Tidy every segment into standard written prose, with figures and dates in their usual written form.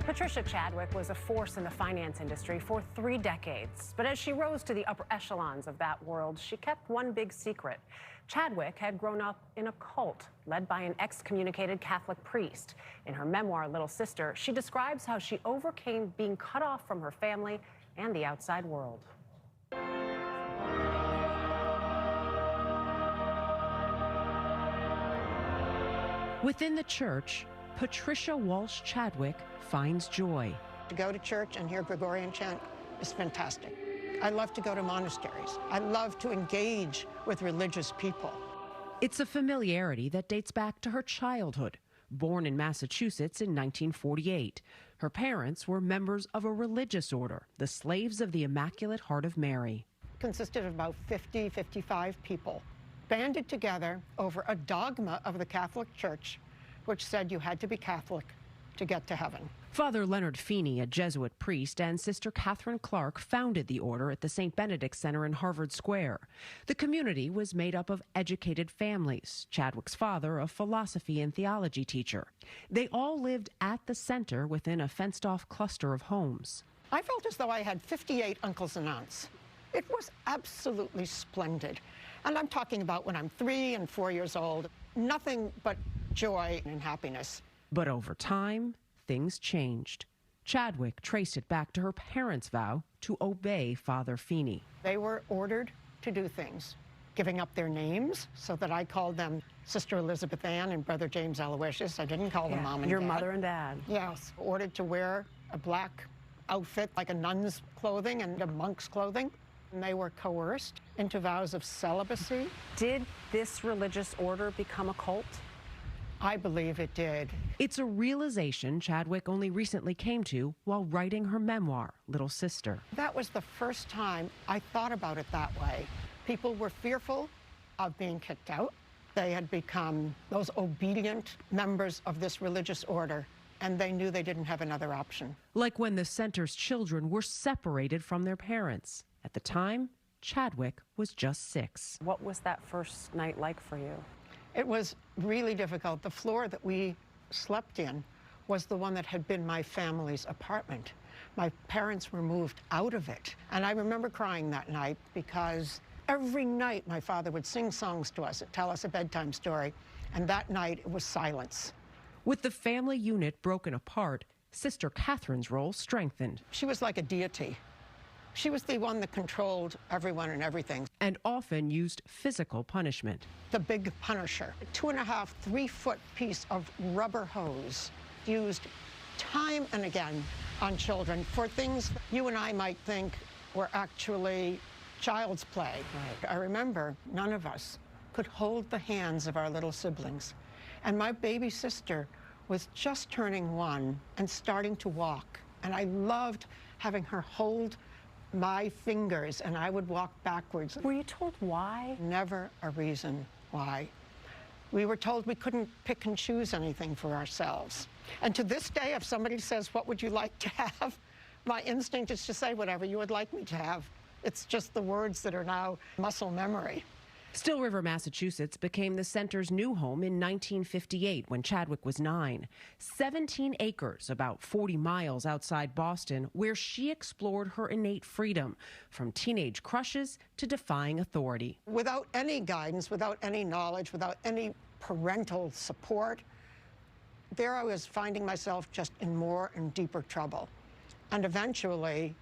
Patricia Chadwick was a force in the finance industry for 3 decades. But as she rose to the upper echelons of that world, she kept one big secret. Chadwick had grown up in a cult led by an excommunicated Catholic priest. In her memoir, Little Sister, she describes how she overcame being cut off from her family and the outside world. Within the church, Patricia Walsh Chadwick finds joy. To go to church and hear Gregorian chant is fantastic. I love to go to monasteries. I love to engage with religious people. It's a familiarity that dates back to her childhood. Born in Massachusetts in 1948, her parents were members of a religious order, the Slaves of the Immaculate Heart of Mary. Consisted of about 55 people, banded together over a dogma of the Catholic Church, which said you had to be Catholic to get to heaven. Father Leonard Feeney, a Jesuit priest, and Sister Catherine Clark founded the order at the St. Benedict Center in Harvard Square. The community was made up of educated families, Chadwick's father a philosophy and theology teacher. They all lived at the center within a fenced-off cluster of homes. I felt as though I had 58 uncles and aunts. It was absolutely splendid. And I'm talking about when I'm 3 and 4 years old. Nothing but joy and happiness. But over time, things changed. Chadwick traced it back to her parents' vow to obey Father Feeney. They were ordered to do things, giving up their names so that I called them Sister Elizabeth Ann and Brother James Aloysius. I didn't call them Mom and Your Dad. mother and dad. Yes, ordered to wear a black outfit like a nun's clothing and a monk's clothing. And they were coerced into vows of celibacy. Did this religious order become a cult? I believe it did. It's a realization Chadwick only recently came to while writing her memoir, Little Sister. That was the first time I thought about it that way. People were fearful of being kicked out. They had become those obedient members of this religious order, and they knew they didn't have another option. Like when the center's children were separated from their parents. At the time, Chadwick was just 6. What was that first night like for you? It was really difficult. The floor that we slept in was the one that had been my family's apartment. My parents were moved out of it. And I remember crying that night because every night my father would sing songs to us, tell us a bedtime story, and that night it was silence. With the family unit broken apart, Sister Catherine's role strengthened. She was like a deity. She was the one that controlled everyone and everything. And often used physical punishment. The big punisher, a 2.5, 3-foot piece of rubber hose used time and again on children for things you and I might think were actually child's play. Right. I remember none of us could hold the hands of our little siblings. And my baby sister was just turning 1 and starting to walk. And I loved having her hold my fingers, and I would walk backwards. Were you told why? Never a reason why. We were told we couldn't pick and choose anything for ourselves. And to this day, if somebody says, what would you like to have? My instinct is to say whatever you would like me to have. It's just the words that are now muscle memory. Still River, Massachusetts became the center's new home in 1958 when Chadwick was 9. 17 acres, about 40 miles outside Boston, where she explored her innate freedom, from teenage crushes to defying authority. Without any guidance, without any knowledge, without any parental support, there I was finding myself just in more and deeper trouble. And eventually,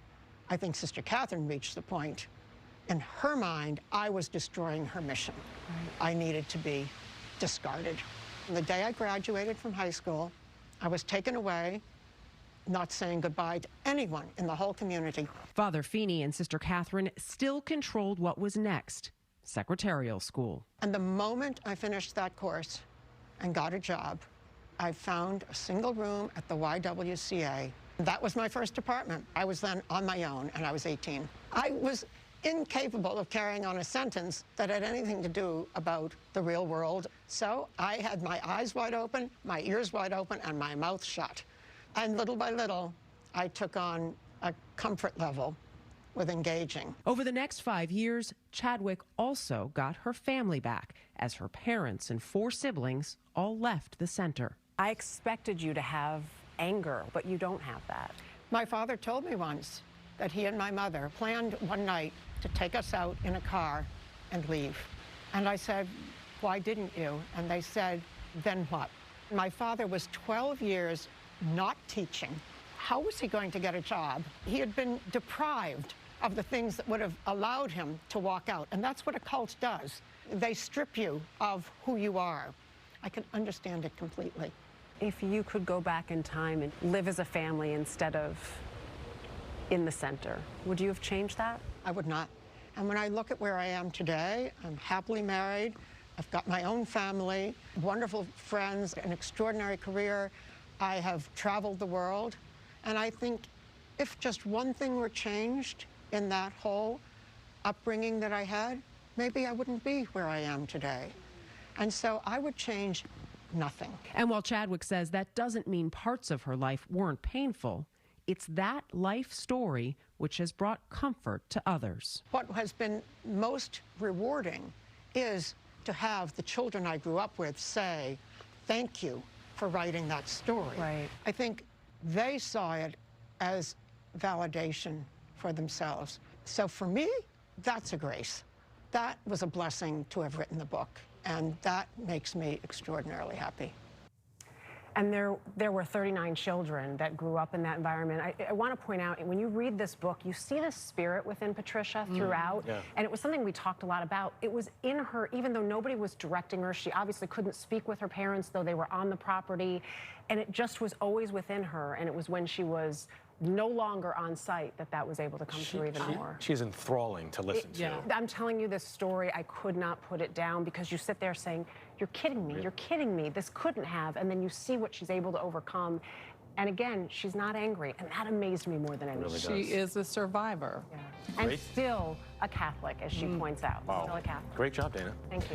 I think Sister Catherine reached the point. In her mind, I was destroying her mission. Right. I needed to be discarded. And the day I graduated from high school, I was taken away, not saying goodbye to anyone in the whole community. Father Feeney and Sister Catherine still controlled what was next, secretarial school. And the moment I finished that course and got a job, I found a single room at the YWCA. That was my first apartment. I was then on my own, and I was 18. I was incapable of carrying on a sentence that had anything to do about the real world. So I had my eyes wide open, my ears wide open, and my mouth shut. And little by little, I took on a comfort level with engaging. Over the next 5 years, Chadwick also got her family back as her parents and 4 siblings all left the center. I expected you to have anger, but you don't have that. My father told me once that he and my mother planned one night to take us out in a car and leave. And I said, why didn't you? And they said, then what? My father was 12 years not teaching. How was he going to get a job? He had been deprived of the things that would have allowed him to walk out. And that's what a cult does. They strip you of who you are. I can understand it completely. If you could go back in time and live as a family instead of in the center, would you have changed that? I would not. And when I look at where I am today, I'm happily married. I've got my own family, wonderful friends, an extraordinary career. I have traveled the world. And I think if just one thing were changed in that whole upbringing that I had, maybe I wouldn't be where I am today. And so I would change nothing. And while Chadwick says that doesn't mean parts of her life weren't painful, it's that life story which has brought comfort to others. What has been most rewarding is to have the children I grew up with say, thank you for writing that story. Right. I think they saw it as validation for themselves. So for me, that's a grace. That was a blessing to have written the book, and that makes me extraordinarily happy. And there were 39 children that grew up in that environment. I want to point out, when you read this book, you see the spirit within Patricia throughout. Yeah. And it was something we talked a lot about. It was in her, even though nobody was directing her. She obviously couldn't speak with her parents, though they were on the property. And it just was always within her. And it was when she was no longer on site that was able to come through even more. She's enthralling to listen to. I'm telling you this story, I could not put it down, because you sit there saying, you're kidding me, you're kidding me, this couldn't have, and then you see what she's able to overcome. And again, she's not angry, and that amazed me more than anything. Really She is a survivor. Yeah. And still a Catholic, as she points out. Wow. Still a Catholic. Great job, Dana. Thank you.